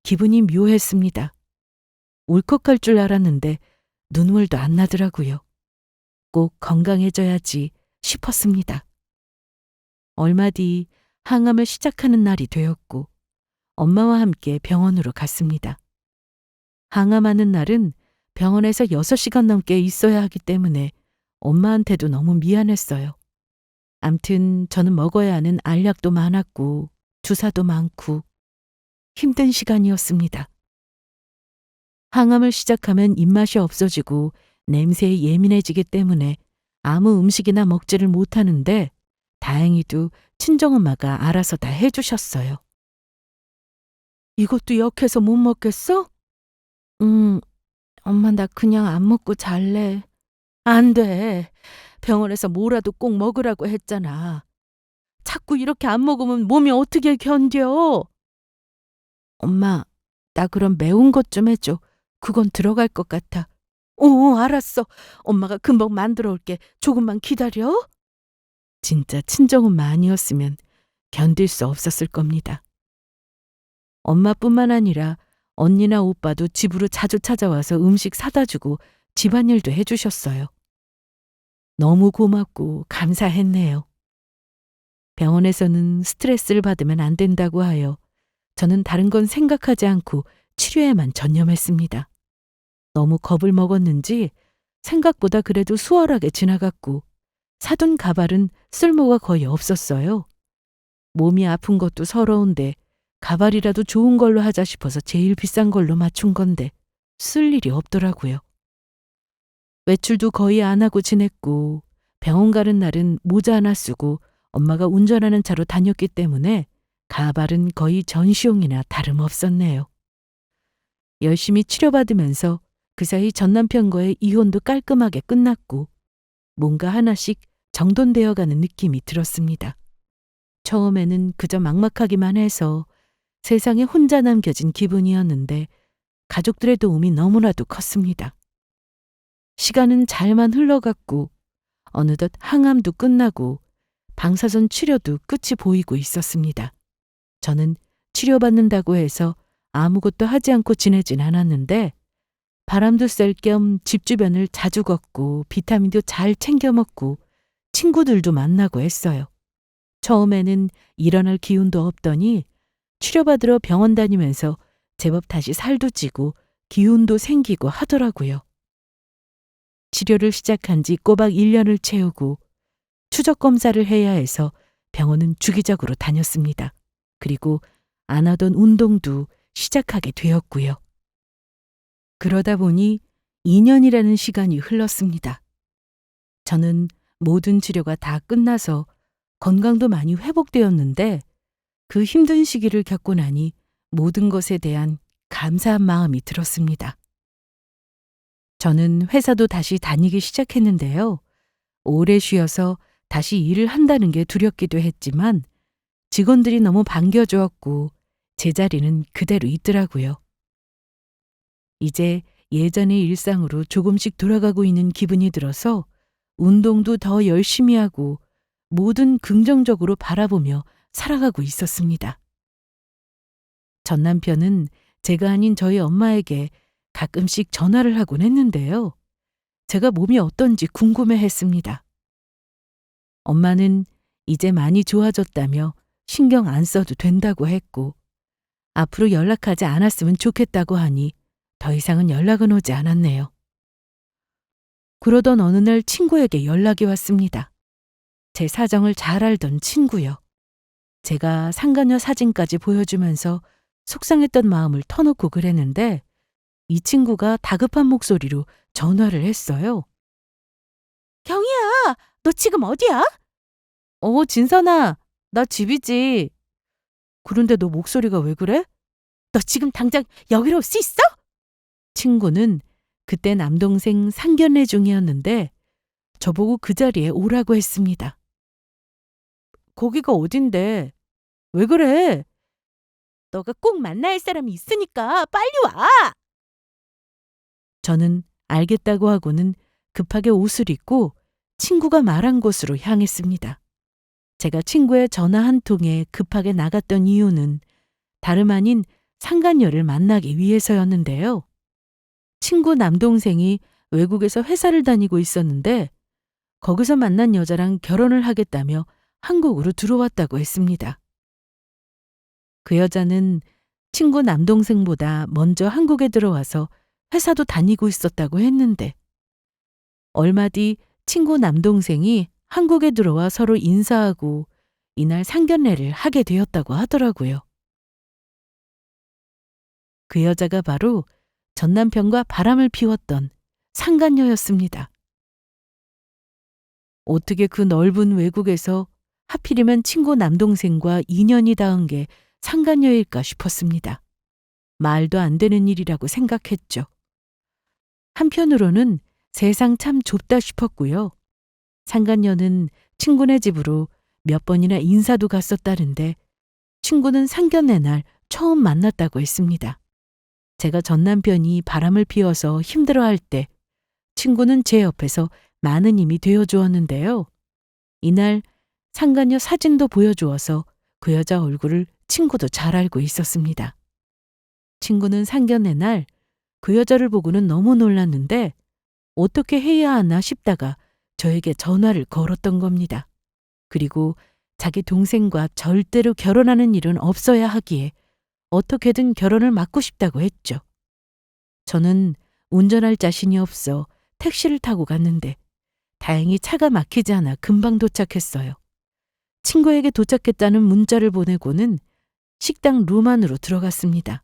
기분이 묘했습니다. 울컥할 줄 알았는데 눈물도 안 나더라고요. 꼭 건강해져야지 싶었습니다. 얼마 뒤 항암을 시작하는 날이 되었고 엄마와 함께 병원으로 갔습니다. 항암하는 날은 병원에서 6시간 넘게 있어야 하기 때문에 엄마한테도 너무 미안했어요. 암튼 저는 먹어야 하는 알약도 많았고 주사도 많고 힘든 시간이었습니다. 항암을 시작하면 입맛이 없어지고 냄새에 예민해지기 때문에 아무 음식이나 먹지를 못하는데 다행히도 친정엄마가 알아서 다 해주셨어요. 이것도 역해서 못 먹겠어? 엄마 나 그냥 안 먹고 잘래. 안 돼. 병원에서 뭐라도 꼭 먹으라고 했잖아. 자꾸 이렇게 안 먹으면 몸이 어떻게 견뎌? 엄마, 나 그럼 매운 것 좀 해줘. 그건 들어갈 것 같아. 알았어. 엄마가 금방 만들어 올게. 조금만 기다려. 진짜 친정엄마 아니었으면 견딜 수 없었을 겁니다. 엄마뿐만 아니라 언니나 오빠도 집으로 자주 찾아와서 음식 사다 주고 집안일도 해주셨어요. 너무 고맙고 감사했네요. 병원에서는 스트레스를 받으면 안 된다고 하여 저는 다른 건 생각하지 않고 치료에만 전념했습니다. 너무 겁을 먹었는지 생각보다 그래도 수월하게 지나갔고 사둔 가발은 쓸모가 거의 없었어요. 몸이 아픈 것도 서러운데 가발이라도 좋은 걸로 하자 싶어서 제일 비싼 걸로 맞춘 건데 쓸 일이 없더라고요. 외출도 거의 안 하고 지냈고 병원 가는 날은 모자 하나 쓰고 엄마가 운전하는 차로 다녔기 때문에 가발은 거의 전시용이나 다름없었네요. 열심히 치료받으면서 그 사이 전 남편과의 이혼도 깔끔하게 끝났고 뭔가 하나씩 정돈되어 가는 느낌이 들었습니다. 처음에는 그저 막막하기만 해서 세상에 혼자 남겨진 기분이었는데 가족들의 도움이 너무나도 컸습니다. 시간은 잘만 흘러갔고 어느덧 항암도 끝나고 방사선 치료도 끝이 보이고 있었습니다. 저는 치료받는다고 해서 아무것도 하지 않고 지내진 않았는데 바람도 쐴 겸 집 주변을 자주 걷고 비타민도 잘 챙겨 먹고 친구들도 만나고 했어요. 처음에는 일어날 기운도 없더니 치료받으러 병원 다니면서 제법 다시 살도 찌고 기운도 생기고 하더라고요. 치료를 시작한 지 꼬박 1년을 채우고 추적 검사를 해야 해서 병원은 주기적으로 다녔습니다. 그리고 안 하던 운동도 시작하게 되었고요. 그러다 보니 2년이라는 시간이 흘렀습니다. 저는 모든 치료가 다 끝나서 건강도 많이 회복되었는데 그 힘든 시기를 겪고 나니 모든 것에 대한 감사한 마음이 들었습니다. 저는 회사도 다시 다니기 시작했는데요. 오래 쉬어서 다시 일을 한다는 게 두렵기도 했지만 직원들이 너무 반겨주었고 제 자리는 그대로 있더라고요. 이제 예전의 일상으로 조금씩 돌아가고 있는 기분이 들어서 운동도 더 열심히 하고 뭐든 긍정적으로 바라보며 살아가고 있었습니다. 전 남편은 제가 아닌 저희 엄마에게 가끔씩 전화를 하곤 했는데요. 제가 몸이 어떤지 궁금해했습니다. 엄마는 이제 많이 좋아졌다며 신경 안 써도 된다고 했고 앞으로 연락하지 않았으면 좋겠다고 하니 더 이상은 연락은 오지 않았네요. 그러던 어느 날 친구에게 연락이 왔습니다. 제 사정을 잘 알던 친구요. 제가 상간녀 사진까지 보여주면서 속상했던 마음을 터놓고 그랬는데 이 친구가 다급한 목소리로 전화를 했어요. 경희야, 너 지금 어디야? 진선아, 나 집이지. 그런데 너 목소리가 왜 그래? 너 지금 당장 여기로 올 수 있어? 친구는 그때 남동생 상견례 중이었는데 저보고 그 자리에 오라고 했습니다. 거기가 어딘데? 왜 그래? 너가 꼭 만나야 할 사람이 있으니까 빨리 와! 저는 알겠다고 하고는 급하게 옷을 입고 친구가 말한 곳으로 향했습니다. 제가 친구의 전화 한 통에 급하게 나갔던 이유는 다름 아닌 상간녀를 만나기 위해서였는데요. 친구 남동생이 외국에서 회사를 다니고 있었는데 거기서 만난 여자랑 결혼을 하겠다며 한국으로 들어왔다고 했습니다. 그 여자는 친구 남동생보다 먼저 한국에 들어와서 회사도 다니고 있었다고 했는데 얼마 뒤 친구 남동생이 한국에 들어와 서로 인사하고 이날 상견례를 하게 되었다고 하더라고요. 그 여자가 바로 전 남편과 바람을 피웠던 상간녀였습니다. 어떻게 그 넓은 외국에서 하필이면 친구 남동생과 인연이 닿은 게 상간녀일까 싶었습니다. 말도 안 되는 일이라고 생각했죠. 한편으로는 세상 참 좁다 싶었고요. 상간녀는 친구네 집으로 몇 번이나 인사도 갔었다는데 친구는 상견례 날 처음 만났다고 했습니다. 제가 전 남편이 바람을 피워서 힘들어할 때 친구는 제 옆에서 많은 힘이 되어주었는데요. 이날 상간녀 사진도 보여주어서 그 여자 얼굴을 친구도 잘 알고 있었습니다. 친구는 상견례 날 그 여자를 보고는 너무 놀랐는데 어떻게 해야 하나 싶다가 저에게 전화를 걸었던 겁니다. 그리고 자기 동생과 절대로 결혼하는 일은 없어야 하기에 어떻게든 결혼을 막고 싶다고 했죠. 저는 운전할 자신이 없어 택시를 타고 갔는데 다행히 차가 막히지 않아 금방 도착했어요. 친구에게 도착했다는 문자를 보내고는 식당 룸 안으로 들어갔습니다.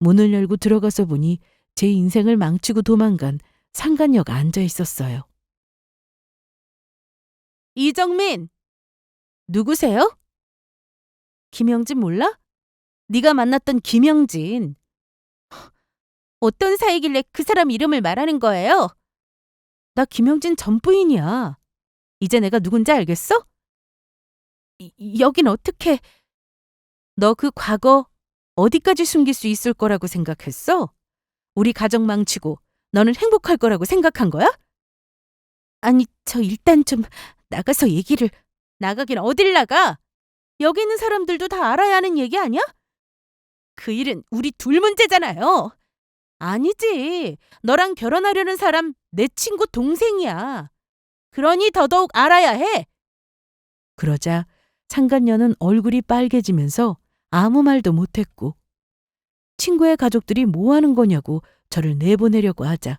문을 열고 들어가서 보니 제 인생을 망치고 도망간 상간녀가 앉아 있었어요. 이정민! 누구세요? 김영진 몰라? 네가 만났던 김영진. 어떤 사이길래 그 사람 이름을 말하는 거예요? 나 김영진 전 부인이야. 이제 내가 누군지 알겠어? 여긴 어떻게... 너 그 과거 어디까지 숨길 수 있을 거라고 생각했어? 우리 가정 망치고 너는 행복할 거라고 생각한 거야? 아니, 저 일단 좀 나가서 얘기를... 나가긴 어딜 나가? 여기 있는 사람들도 다 알아야 하는 얘기 아니야? 그 일은 우리 둘 문제잖아요. 아니지. 너랑 결혼하려는 사람 내 친구 동생이야. 그러니 더더욱 알아야 해. 그러자 상간녀는 얼굴이 빨개지면서 아무 말도 못했고 친구의 가족들이 뭐 하는 거냐고 저를 내보내려고 하자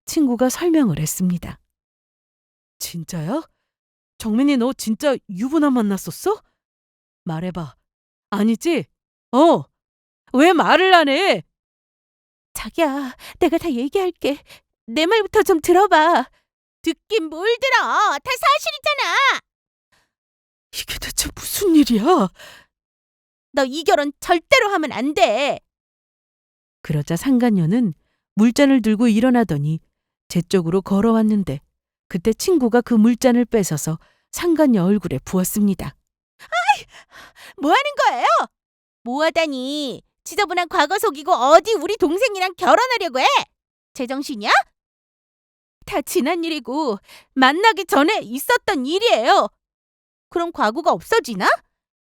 친구가 설명을 했습니다. 진짜야? 정민이 너 진짜 유부남 만났었어? 말해봐. 아니지? 왜 말을 안 해? 자기야, 내가 다 얘기할게. 내 말부터 좀 들어봐. 듣긴 뭘 들어. 다 사실이잖아. 이게 대체 무슨 일이야? 너 이 결혼 절대로 하면 안 돼. 그러자 상간녀는 물잔을 들고 일어나더니 제 쪽으로 걸어왔는데 그때 친구가 그 물잔을 뺏어서 상간녀 얼굴에 부었습니다. 아이, 뭐 하는 거예요? 뭐 하다니. 지저분한 과거 속이고 어디 우리 동생이랑 결혼하려고 해? 제정신이야? 다 지난 일이고 만나기 전에 있었던 일이에요. 그럼 과거가 없어지나?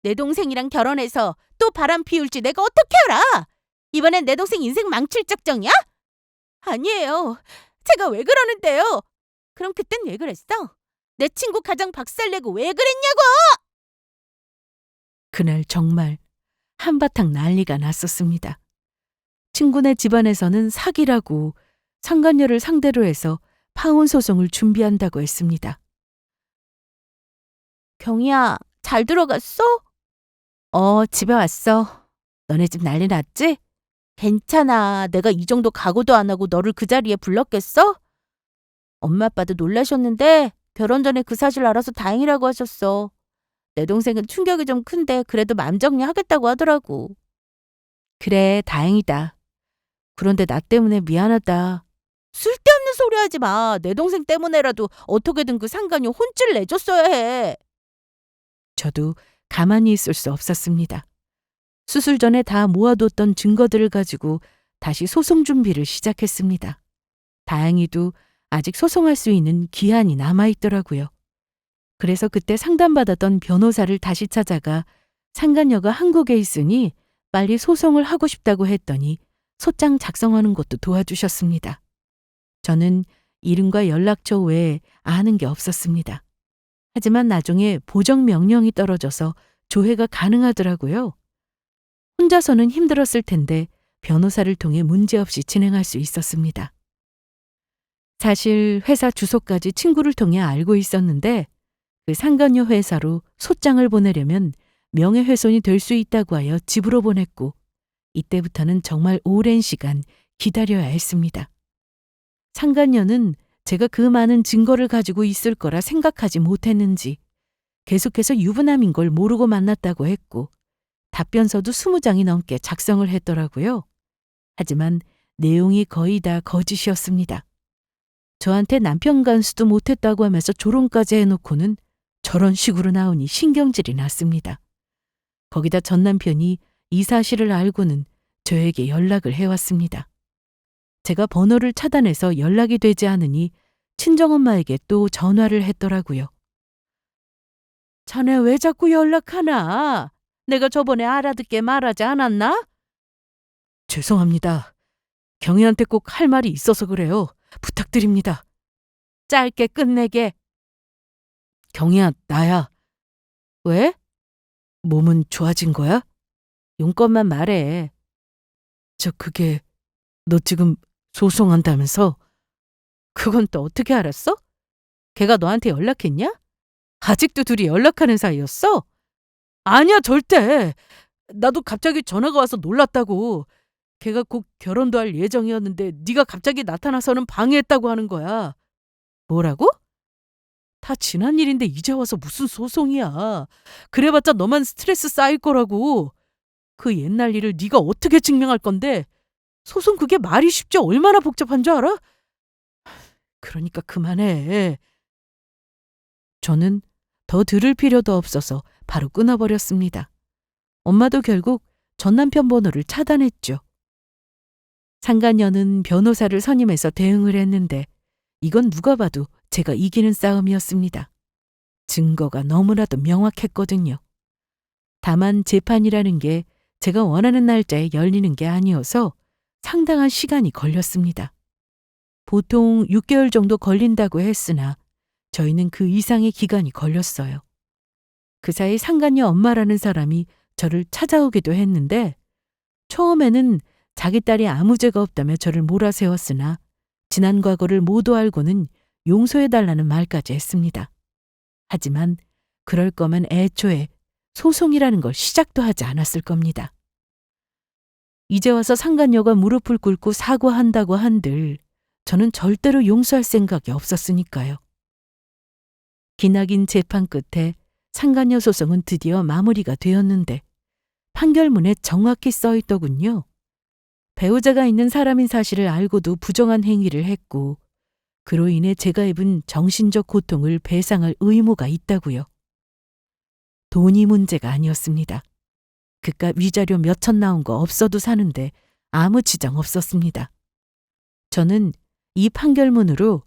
내 동생이랑 결혼해서 또 바람 피울지 내가 어떻게 알아? 이번엔 내 동생 인생 망칠 작정이야? 아니에요. 제가 왜 그러는데요? 그럼 그땐 왜 그랬어? 내 친구 가정 박살내고 왜 그랬냐고! 그날 정말 한바탕 난리가 났었습니다. 친구네 집안에서는 사기라고 상간녀를 상대로 해서 파혼 소송을 준비한다고 했습니다. 경희야, 잘 들어갔어? 집에 왔어. 너네 집 난리 났지? 괜찮아. 내가 이 정도 각오도 안 하고 너를 그 자리에 불렀겠어? 엄마 아빠도 놀라셨는데 결혼 전에 그 사실 알아서 다행이라고 하셨어. 내 동생은 충격이 좀 큰데 그래도 마음 정리하겠다고 하더라고. 그래, 다행이다. 그런데 나 때문에 미안하다. 쓸데없는 소리 하지 마. 내 동생 때문에라도 어떻게든 그 상간녀 혼쭐 내줬어야 해. 저도 가만히 있을 수 없었습니다. 수술 전에 다 모아뒀던 증거들을 가지고 다시 소송 준비를 시작했습니다. 다행히도 아직 소송할 수 있는 기한이 남아있더라고요. 그래서 그때 상담받았던 변호사를 다시 찾아가 상간녀가 한국에 있으니 빨리 소송을 하고 싶다고 했더니 소장 작성하는 것도 도와주셨습니다. 저는 이름과 연락처 외에 아는 게 없었습니다. 하지만 나중에 보정 명령이 떨어져서 조회가 가능하더라고요. 혼자서는 힘들었을 텐데 변호사를 통해 문제없이 진행할 수 있었습니다. 사실 회사 주소까지 친구를 통해 알고 있었는데 그 상간녀 회사로 소장을 보내려면 명예훼손이 될 수 있다고 하여 집으로 보냈고 이때부터는 정말 오랜 시간 기다려야 했습니다. 상간녀는 제가 그 많은 증거를 가지고 있을 거라 생각하지 못했는지 계속해서 유부남인 걸 모르고 만났다고 했고 답변서도 20장이 넘게 작성을 했더라고요. 하지만 내용이 거의 다 거짓이었습니다. 저한테 남편 간수도 못했다고 하면서 조롱까지 해놓고는 저런 식으로 나오니 신경질이 났습니다. 거기다 전 남편이 이 사실을 알고는 저에게 연락을 해왔습니다. 제가 번호를 차단해서 연락이 되지 않으니 친정엄마에게 또 전화를 했더라고요. 자네 왜 자꾸 연락하나? 내가 저번에 알아듣게 말하지 않았나? 죄송합니다. 경희한테 꼭 할 말이 있어서 그래요. 부탁드립니다. 짧게 끝내게. 경희야, 나야. 왜? 몸은 좋아진 거야? 용건만 말해. 그게 너 지금 소송한다면서? 그건 또 어떻게 알았어? 걔가 너한테 연락했냐? 아직도 둘이 연락하는 사이였어? 아니야, 절대. 나도 갑자기 전화가 와서 놀랐다고. 걔가 곧 결혼도 할 예정이었는데 네가 갑자기 나타나서는 방해했다고 하는 거야. 뭐라고? 다 지난 일인데 이제 와서 무슨 소송이야. 그래봤자 너만 스트레스 쌓일 거라고. 그 옛날 일을 네가 어떻게 증명할 건데. 소송 그게 말이 쉽지 얼마나 복잡한 줄 알아? 그러니까 그만해. 저는 더 들을 필요도 없어서 바로 끊어버렸습니다. 엄마도 결국 전 남편 번호를 차단했죠. 상간녀는 변호사를 선임해서 대응을 했는데 이건 누가 봐도 제가 이기는 싸움이었습니다. 증거가 너무나도 명확했거든요. 다만 재판이라는 게 제가 원하는 날짜에 열리는 게 아니어서 상당한 시간이 걸렸습니다. 보통 6개월 정도 걸린다고 했으나 저희는 그 이상의 기간이 걸렸어요. 그 사이 상간녀 엄마라는 사람이 저를 찾아오기도 했는데 처음에는 자기 딸이 아무 죄가 없다며 저를 몰아세웠으나 지난 과거를 모두 알고는 용서해달라는 말까지 했습니다. 하지만 그럴 거면 애초에 소송이라는 걸 시작도 하지 않았을 겁니다. 이제 와서 상간녀가 무릎을 꿇고 사과한다고 한들 저는 절대로 용서할 생각이 없었으니까요. 기나긴 재판 끝에 상간녀 소송은 드디어 마무리가 되었는데 판결문에 정확히 써 있더군요. 배우자가 있는 사람인 사실을 알고도 부정한 행위를 했고 그로 인해 제가 입은 정신적 고통을 배상할 의무가 있다고요. 돈이 문제가 아니었습니다. 그깟 위자료 몇천 나온 거 없어도 사는데 아무 지장 없었습니다. 저는 이 판결문으로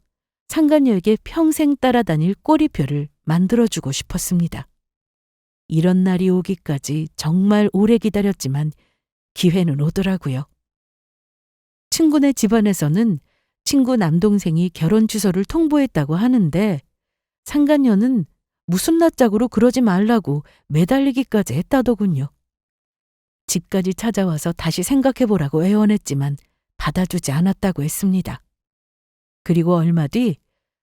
상간녀에게 평생 따라다닐 꼬리표를 만들어주고 싶었습니다. 이런 날이 오기까지 정말 오래 기다렸지만 기회는 오더라고요. 친구네 집안에서는 친구 남동생이 결혼 주소를 통보했다고 하는데 상간녀는 무슨 낯짝으로 그러지 말라고 매달리기까지 했다더군요. 집까지 찾아와서 다시 생각해보라고 애원했지만 받아주지 않았다고 했습니다. 그리고 얼마 뒤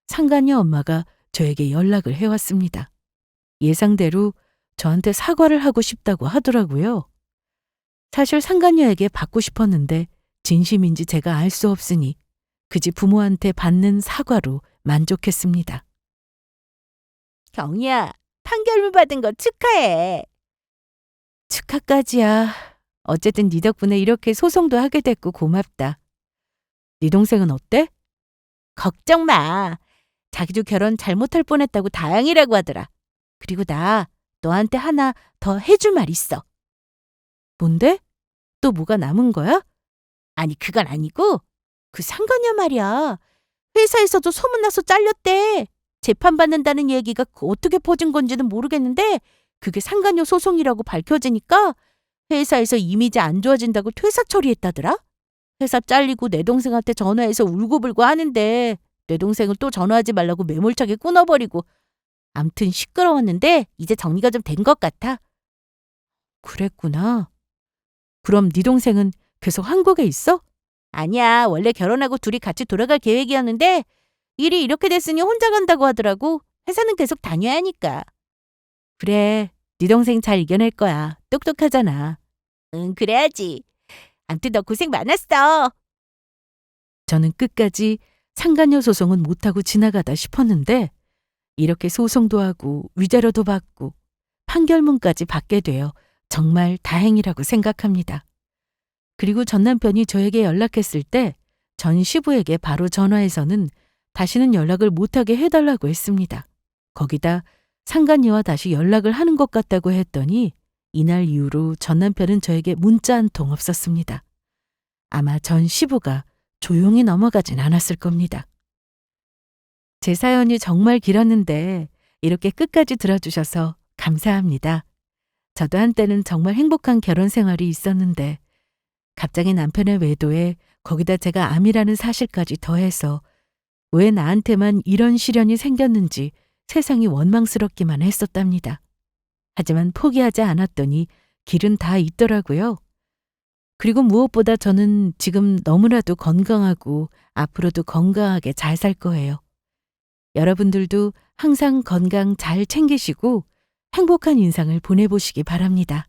상간녀 엄마가 저에게 연락을 해왔습니다. 예상대로 저한테 사과를 하고 싶다고 하더라고요. 사실 상간녀에게 받고 싶었는데 진심인지 제가 알 수 없으니 그지 부모한테 받는 사과로 만족했습니다. 경희야, 판결문 받은 거 축하해. 축하까지야. 어쨌든 네 덕분에 이렇게 소송도 하게 됐고 고맙다. 네 동생은 어때? 걱정 마. 자기도 결혼 잘못할 뻔했다고 다행이라고 하더라. 그리고 나 너한테 하나 더 해줄 말 있어. 뭔데? 또 뭐가 남은 거야? 아니, 그건 아니고 그 상간녀 말이야. 회사에서도 소문나서 잘렸대. 재판받는다는 얘기가 어떻게 퍼진 건지는 모르겠는데 그게 상간녀 소송이라고 밝혀지니까 회사에서 이미지 안 좋아진다고 퇴사 처리했다더라. 회사 잘리고 내 동생한테 전화해서 울고불고 하는데 내 동생은 또 전화하지 말라고 매몰차게 끊어버리고 암튼 시끄러웠는데 이제 정리가 좀 된 것 같아. 그랬구나. 그럼 네 동생은 계속 한국에 있어? 아니야, 원래 결혼하고 둘이 같이 돌아갈 계획이었는데 일이 이렇게 됐으니 혼자 간다고 하더라고. 회사는 계속 다녀야 하니까. 그래, 네 동생 잘 이겨낼 거야. 똑똑하잖아. 응, 그래야지. 암튼 너 고생 많았어. 저는 끝까지 상간녀 소송은 못하고 지나가다 싶었는데 이렇게 소송도 하고 위자료도 받고 판결문까지 받게 되어 정말 다행이라고 생각합니다. 그리고 전 남편이 저에게 연락했을 때 전 시부에게 바로 전화해서는 다시는 연락을 못하게 해달라고 했습니다. 거기다 상간녀와 다시 연락을 하는 것 같다고 했더니 이날 이후로 전 남편은 저에게 문자 한 통 없었습니다. 아마 전 시부가 조용히 넘어가진 않았을 겁니다. 제 사연이 정말 길었는데 이렇게 끝까지 들어주셔서 감사합니다. 저도 한때는 정말 행복한 결혼 생활이 있었는데 갑자기 남편의 외도에 거기다 제가 암이라는 사실까지 더해서 왜 나한테만 이런 시련이 생겼는지 세상이 원망스럽기만 했었답니다. 하지만 포기하지 않았더니 길은 다 있더라고요. 그리고 무엇보다 저는 지금 너무나도 건강하고 앞으로도 건강하게 잘 살 거예요. 여러분들도 항상 건강 잘 챙기시고 행복한 인상을 보내보시기 바랍니다.